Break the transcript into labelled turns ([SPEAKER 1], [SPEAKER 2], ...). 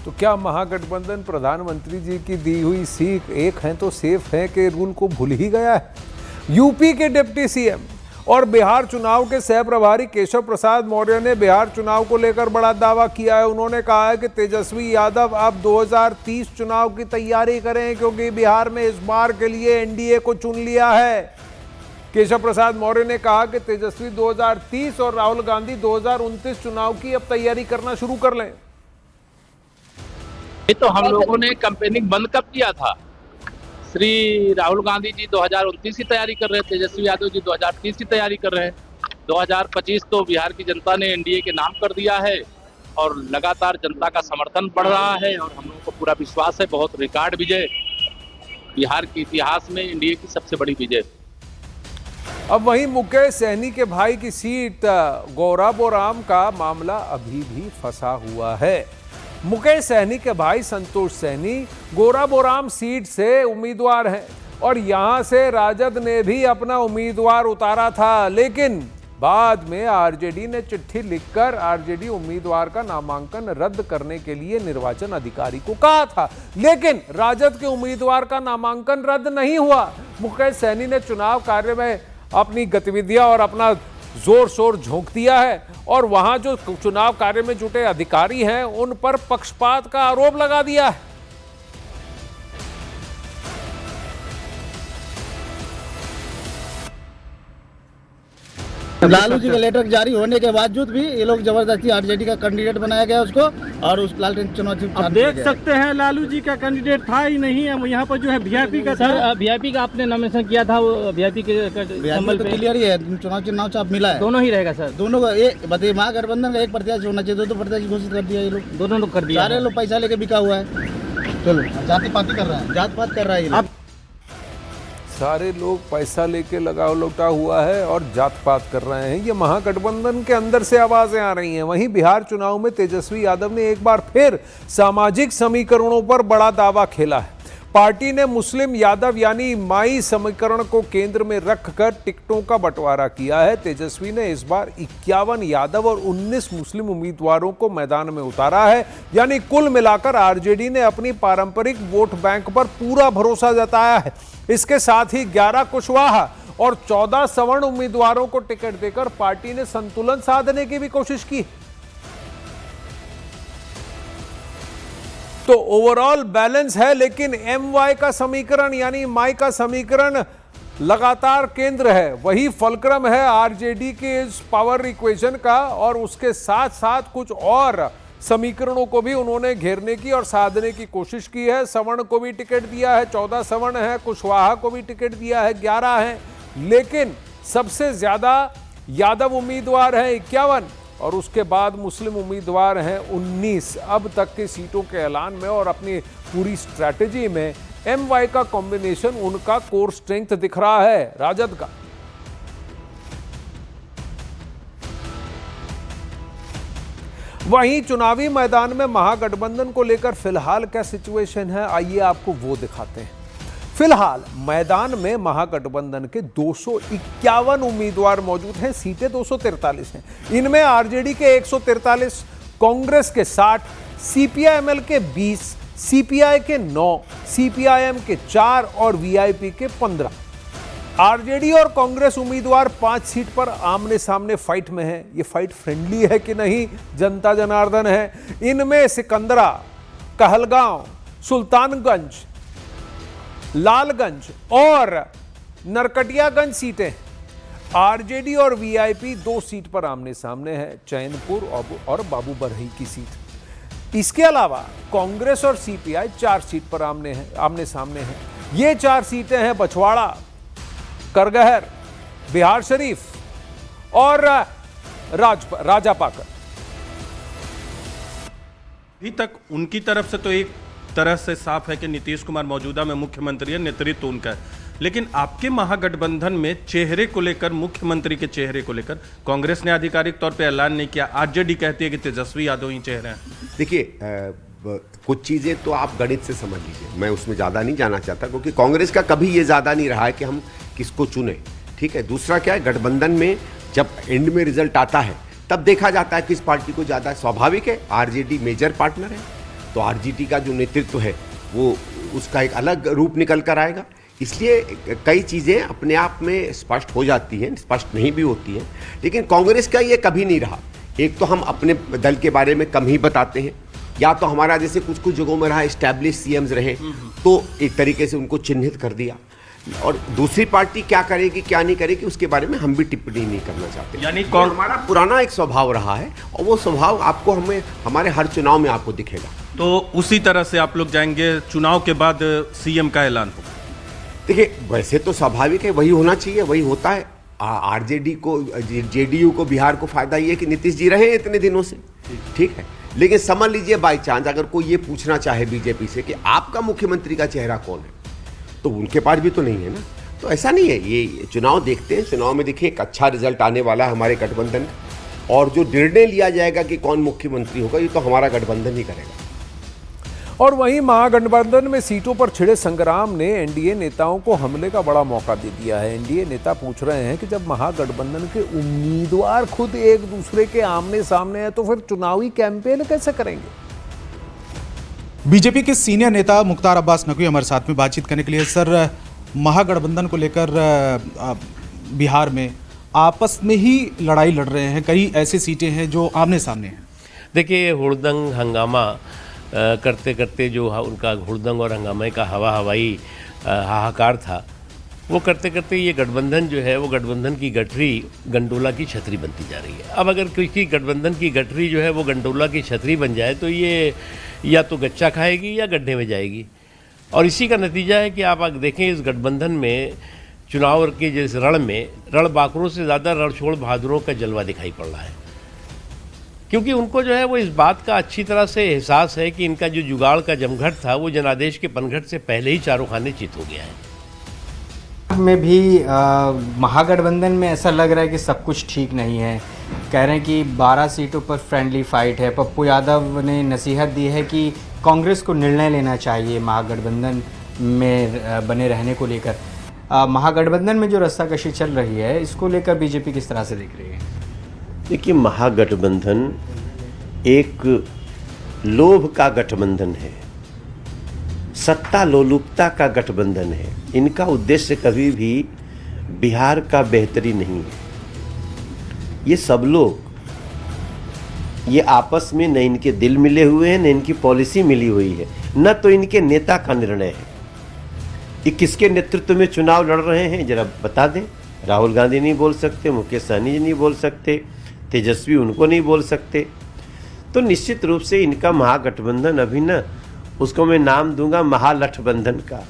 [SPEAKER 1] तो क्या महागठबंधन प्रधानमंत्री जी की दी हुई सीख एक है तो सेफ है के रूल को भूल ही गया है? यूपी के डिप्टी सीएम और बिहार चुनाव के सह प्रभारी केशव प्रसाद मौर्य ने बिहार चुनाव को लेकर बड़ा दावा किया है। उन्होंने कहा है कि तेजस्वी यादव अब 2030 चुनाव की तैयारी करें क्योंकि बिहार में इस बार के लिए एनडीए को चुन लिया है। केशव प्रसाद मौर्य ने कहा कि तेजस्वी 2030 और राहुल गांधी 2029 चुनाव की अब तैयारी करना शुरू कर लें।
[SPEAKER 2] ये तो हम लोगों ने कैंपेनिंग बंद कब किया था? श्री राहुल गांधी जी 2029 की तैयारी कर रहे हैं, तेजस्वी यादव जी 2030 की तैयारी कर रहे हैं। 2025 तो बिहार की जनता ने एनडीए के नाम कर दिया है और लगातार जनता का समर्थन बढ़ रहा है और हम लोगों को पूरा विश्वास है बहुत रिकॉर्ड विजय, बिहार के इतिहास में एनडीए की सबसे बड़ी विजय।
[SPEAKER 1] अब वहीं मुकेश सहनी के भाई की सीट गौराबोराम का मामला अभी भी फंसा हुआ है। मुकेश सहनी के भाई संतोष सहनी गौराबोराम सीट से उम्मीदवार हैं और यहां से राजद ने भी अपना उम्मीदवार उतारा था, लेकिन बाद में आरजेडी ने चिट्ठी लिखकर आरजेडी उम्मीदवार का नामांकन रद्द करने के लिए निर्वाचन अधिकारी को कहा था, लेकिन राजद के उम्मीदवार का नामांकन रद्द नहीं हुआ। मुकेश सहनी ने चुनाव कार्य में अपनी गतिविधियां और अपना जोर शोर झोंक दिया है और वहां जो चुनाव कार्य में जुटे अधिकारी हैं उन पर पक्षपात का आरोप लगा दिया है।
[SPEAKER 3] लालू जी का लेटर जारी होने के बावजूद भी ये लोग जबरदस्ती आरजेडी का कैंडिडेट बनाया गया उसको और उस लालटेन चुनाव
[SPEAKER 4] अब देख सकते हैं लालू जी का कैंडिडेट था ही नहीं है। यहाँ पर जो है वीआईपी का
[SPEAKER 5] सर, वीआईपी का आपने नॉमिनेशन किया था, वो वीआईपी के
[SPEAKER 3] तो क्लियर ही है, चुनाव चाप मिला है,
[SPEAKER 5] दोनों ही रहेगा सर।
[SPEAKER 3] दोनों का एक बताइए, महागठबंधन का एक प्रत्याशी होना चाहिए, दो प्रत्याशी घोषित कर दिया ये लोग,
[SPEAKER 5] दोनों लोग कर दिया,
[SPEAKER 3] सारे लोग पैसा लेके बिका हुआ है। चलो जाति पाति कर रहा है, जात पात कर रहा है ये।
[SPEAKER 1] सारे लोग पैसा लेके लौटा हुआ है और जात पात कर रहे हैं, ये महागठबंधन के अंदर से आवाजें आ रही हैं। वहीं बिहार चुनाव में तेजस्वी यादव ने एक बार फिर सामाजिक समीकरणों पर बड़ा दावा खेला है। पार्टी ने मुस्लिम यादव यानी माई समीकरण को केंद्र में रखकर टिकटों का बंटवारा किया है। तेजस्वी ने इस बार 51 यादव और 19 मुस्लिम उम्मीदवारों को मैदान में उतारा है, यानी कुल मिलाकर आरजेडी ने अपनी पारंपरिक वोट बैंक पर पूरा भरोसा जताया है। इसके साथ ही 11 कुशवाहा और 14 सवर्ण उम्मीदवारों को टिकट देकर पार्टी ने संतुलन साधने की भी कोशिश की। तो ओवरऑल बैलेंस है, लेकिन एमवाई का समीकरण यानी माई का समीकरण लगातार केंद्र है। वही फलक्रम है आरजेडी के इस पावर इक्वेशन का और उसके साथ साथ कुछ और समीकरणों को भी उन्होंने घेरने की और साधने की कोशिश की है। सवर्ण को भी टिकट दिया है, 14 सवर्ण है, कुशवाहा को भी टिकट दिया है, 11 है, लेकिन सबसे ज्यादा यादव उम्मीदवार हैं 51 और उसके बाद मुस्लिम उम्मीदवार हैं 19। अब तक की सीटों के ऐलान में और अपनी पूरी स्ट्रैटेजी में एमवाई का कॉम्बिनेशन उनका कोर स्ट्रेंथ दिख रहा है राजद का। वहीं चुनावी मैदान में महागठबंधन को लेकर फिलहाल क्या सिचुएशन है, आइए आपको वो दिखाते हैं। फिलहाल मैदान में महागठबंधन के 251 उम्मीदवार मौजूद हैं, सीटें 243 हैं। इनमें आरजेडी के 143, कांग्रेस के 60, सीपीआईएमएल के 20, सीपीआई के 9, सीपीआईएम के 4 और वीआईपी के 15। आरजेडी और कांग्रेस उम्मीदवार 5 सीट पर आमने सामने फाइट में हैं। ये फाइट फ्रेंडली है कि नहीं, जनता जनार्दन है। इनमें सिकंदरा, कहलगांव, सुल्तानगंज, लालगंज और नरकटियागंज सीटें। आरजेडी और वीआईपी 2 सीट पर आमने सामने है, चैनपुर और बाबू बरही की सीट। इसके अलावा कांग्रेस और सीपीआई 4 सीट पर आमने सामने हैं। ये 4 सीटें हैं बछवाड़ा, करगहर, बिहार शरीफ और राजापाकर।
[SPEAKER 6] अभी तक उनकी तरफ से तो एक तरह से साफ है कि नीतीश कुमार मौजूदा में मुख्यमंत्री है, नेतृत्व उनका है, लेकिन आपके महागठबंधन में चेहरे को लेकर, मुख्यमंत्री के चेहरे को लेकर कांग्रेस ने आधिकारिक तौर पे ऐलान नहीं किया। आरजेडी कहती है कि तेजस्वी यादव ही चेहरे हैं।
[SPEAKER 7] देखिए, कुछ चीज़ें तो आप गणित से समझ लीजिए, मैं उसमें ज़्यादा नहीं जाना चाहता, क्योंकि कांग्रेस का कभी ये ज़्यादा नहीं रहा है कि हम किसको चुने, ठीक है। दूसरा क्या है, गठबंधन में जब एंड में रिजल्ट आता है तब देखा जाता है किस पार्टी को ज़्यादा। स्वाभाविक है, आरजेडी मेजर पार्टनर है तो आरजेडी का जो नेतृत्व है वो उसका एक अलग रूप निकल कर आएगा। इसलिए कई चीज़ें अपने आप में स्पष्ट हो जाती हैं, स्पष्ट नहीं भी होती हैं, लेकिन कांग्रेस का ये कभी नहीं रहा। एक तो हम अपने दल के बारे में कम ही बताते हैं, या तो हमारा जैसे कुछ कुछ जगहों में रहा एस्टैब्लिश सीएम्स रहे तो एक तरीके से उनको चिन्हित कर दिया, और दूसरी पार्टी क्या करेगी क्या नहीं करेगी उसके बारे में हम भी टिप्पणी नहीं करना चाहते।
[SPEAKER 6] यानी
[SPEAKER 7] हमारा पुराना एक स्वभाव रहा है और वो स्वभाव आपको हमें हमारे हर चुनाव में आपको दिखेगा।
[SPEAKER 6] तो उसी तरह से आप लोग जाएंगे, चुनाव के बाद सीएम का ऐलान होगा।
[SPEAKER 7] देखिए वैसे तो स्वाभाविक है, वही होना चाहिए, वही होता है। आरजेडी को, जेडीयू को, बिहार को फायदा ये है कि नीतीश जी रहे इतने दिनों से, ठीक है। लेकिन समझ लीजिए बाई चांस अगर कोई ये पूछना चाहे बीजेपी से कि आपका मुख्यमंत्री का चेहरा कौन है, तो उनके पास भी तो नहीं है ना। तो ऐसा नहीं है, ये चुनाव देखते हैं, चुनाव में देखिए एक अच्छा रिजल्ट आने वाला है हमारे गठबंधन का, और जो निर्णय लिया जाएगा कि कौन मुख्यमंत्री होगा ये तो हमारा गठबंधन ही करेगा।
[SPEAKER 1] और वहीं महागठबंधन में सीटों पर छिड़े संग्राम ने एनडीए नेताओं को हमले का बड़ा मौका दे दिया है। एनडीए नेता पूछ रहे हैं कि जब महागठबंधन के उम्मीदवार खुद एक दूसरे के आमने सामने हैं तो फिर चुनावी कैंपेन कैसे करेंगे।
[SPEAKER 8] बीजेपी के सीनियर नेता मुख्तार अब्बास नकवी हमारे साथ में बातचीत करने के लिए। सर, महागठबंधन को लेकर बिहार में आपस में ही लड़ाई लड़ रहे हैं, कई ऐसी सीटें हैं जो आमने सामने हैं।
[SPEAKER 9] देखिए, हुड़दंग हंगामा करते करते जो उनका हुड़दंग और हंगामे का हवाई हाहाकार था, वो करते करते ये गठबंधन जो है वो गठबंधन की गठरी गंडोला की छतरी बनती जा रही है। अब अगर किसी गठबंधन की गठरी जो है वो गंडोला की छतरी बन जाए तो ये या तो गच्चा खाएगी या गड्ढे में जाएगी, और इसी का नतीजा है कि आप देखें इस गठबंधन में चुनाव के जिस रण में रणबांकुरों से ज़्यादा रणछोड़ बहादुरों का जलवा दिखाई पड़ रहा है, क्योंकि उनको जो है वो इस बात का अच्छी तरह से एहसास है कि इनका जो जुगाड़ का जमघट था वो जनादेश के पनघट से पहले ही चारों खाने चित हो गया है।
[SPEAKER 10] में भी महागठबंधन में ऐसा लग रहा है कि सब कुछ ठीक नहीं है। कह रहे हैं कि 12 सीटों पर फ्रेंडली फाइट है। पप्पू यादव ने नसीहत दी है कि कांग्रेस को निर्णय लेना चाहिए महागठबंधन में बने रहने को लेकर। महागठबंधन में जो रस्साकशी चल रही है इसको लेकर बीजेपी किस तरह से देख रही है?
[SPEAKER 11] देखिए, महागठबंधन एक लोभ का गठबंधन है, सत्ता लोलुपता का गठबंधन है। इनका उद्देश्य कभी भी बिहार का बेहतरी नहीं है। ये सब लोग ये आपस में न इनके दिल मिले हुए हैं, न इनकी पॉलिसी मिली हुई है, न तो इनके नेता का निर्णय है। ये किसके नेतृत्व में चुनाव लड़ रहे हैं जरा बता दें। राहुल गांधी नहीं बोल सकते, मुकेश सहनी जी नहीं बोल सकते, तेजस्वी उनको नहीं बोल सकते। तो निश्चित रूप से इनका महागठबंधन अभी न उसको मैं नाम दूंगा महालठबंधन का।